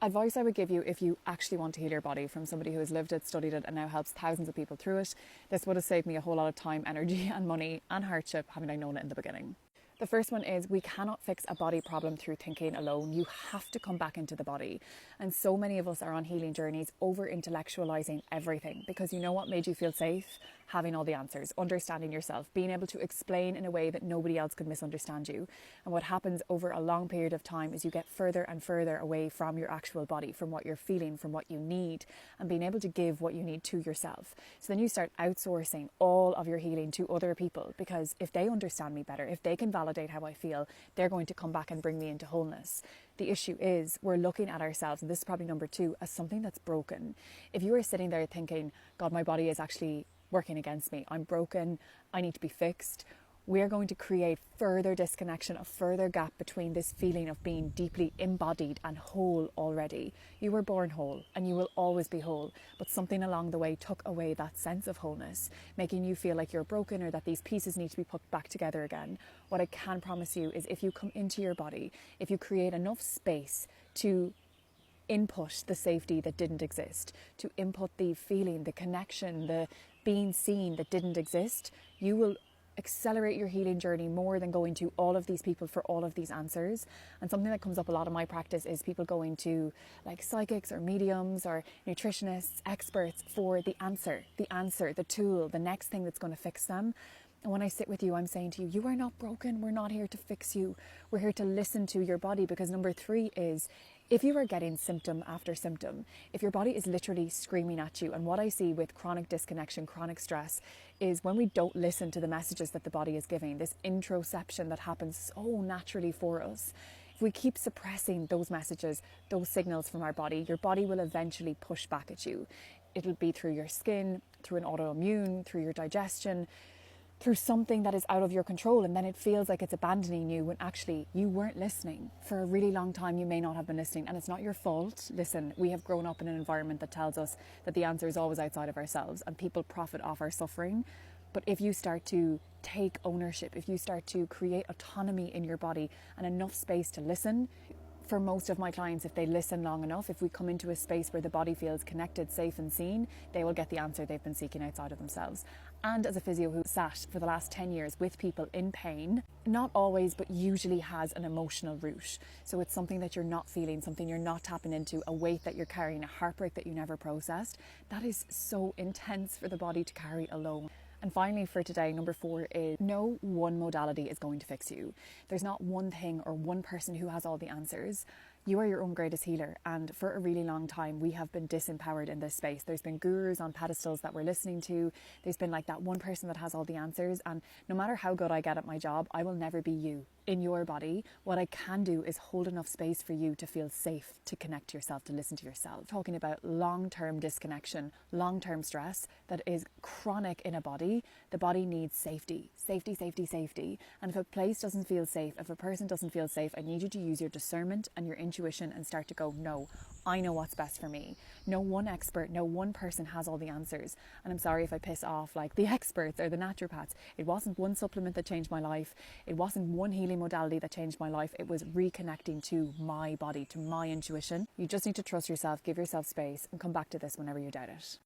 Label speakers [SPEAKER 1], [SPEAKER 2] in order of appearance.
[SPEAKER 1] Advice I would give you if you actually want to heal your body, from somebody who has lived it, studied it, and now helps thousands of people through it, this would have saved me a whole lot of time, energy, and money and hardship having I known it in the beginning. The first one is, we cannot fix a body problem through thinking alone. You have to come back into the body. And so many of us are on healing journeys over intellectualizing everything, because you know what made you feel safe? Having all the answers, understanding yourself, being able to explain in a way that nobody else could misunderstand you. And what happens over a long period of time is you get further and further away from your actual body, from what you're feeling, from what you need, and being able to give what you need to yourself. So then you start outsourcing all of your healing to other people, because if they understand me better, if they can validate how I feel, they're going to come back and bring me into wholeness. The issue is we're looking at ourselves, and this is probably number 2, as something that's broken. If you are sitting there thinking, God, my body is actually working against me, I'm broken, I need to be fixed, we're going to create further disconnection, a further gap between this feeling of being deeply embodied and whole already. You were born whole and you will always be whole, but something along the way took away that sense of wholeness, making you feel like you're broken or that these pieces need to be put back together again. What I can promise you is, if you come into your body, if you create enough space to input the safety that didn't exist, to input the feeling, the connection, the being seen that didn't exist, you will accelerate your healing journey more than going to all of these people for all of these answers. And something that comes up a lot in my practice is people going to like psychics or mediums or nutritionists, experts for the answer, the tool, the next thing that's going to fix them. And when I sit with you, I'm saying to you, you are not broken. We're not here to fix you. We're here to listen to your body, because number 3 is, if you are getting symptom after symptom, if your body is literally screaming at you, and what I see with chronic disconnection, chronic stress, is when we don't listen to the messages that the body is giving, this introception that happens so naturally for us. If we keep suppressing those messages, those signals from our body, your body will eventually push back at you. It'll be through your skin, through an autoimmune, through your digestion, through something that is out of your control, and then it feels like it's abandoning you when actually you weren't listening. For a really long time you may not have been listening, and it's not your fault. Listen, we have grown up in an environment that tells us that the answer is always outside of ourselves, and people profit off our suffering. But if you start to take ownership, if you start to create autonomy in your body and enough space to listen, for most of my clients, if they listen long enough, if we come into a space where the body feels connected, safe and seen, they will get the answer they've been seeking outside of themselves. And as a physio who sat for the last 10 years with people in pain, not always, but usually has an emotional root. So it's something that you're not feeling, something you're not tapping into, a weight that you're carrying, a heartbreak that you never processed. That is so intense for the body to carry alone. And finally for today, number 4 is, no one modality is going to fix you. There's not one thing or one person who has all the answers. You are your own greatest healer, and for a really long time we have been disempowered in this space. There's been gurus on pedestals that we're listening to. There's been like that one person that has all the answers, and no matter how good I get at my job, I will never be you in your body. What I can do is hold enough space for you to feel safe, to connect to yourself, to listen to yourself. Talking about long-term disconnection, long-term stress that is chronic in a body. The body needs safety, safety, safety, safety. And if a place doesn't feel safe, if a person doesn't feel safe, I need you to use your discernment and your intuition and start to go, no, I know what's best for me. No one expert, no one person has all the answers. And I'm sorry if I piss off like the experts or the naturopaths. It wasn't one supplement that changed my life. It wasn't one healing modality that changed my life. It was reconnecting to my body, to my intuition. You just need to trust yourself, give yourself space, and come back to this whenever you doubt it.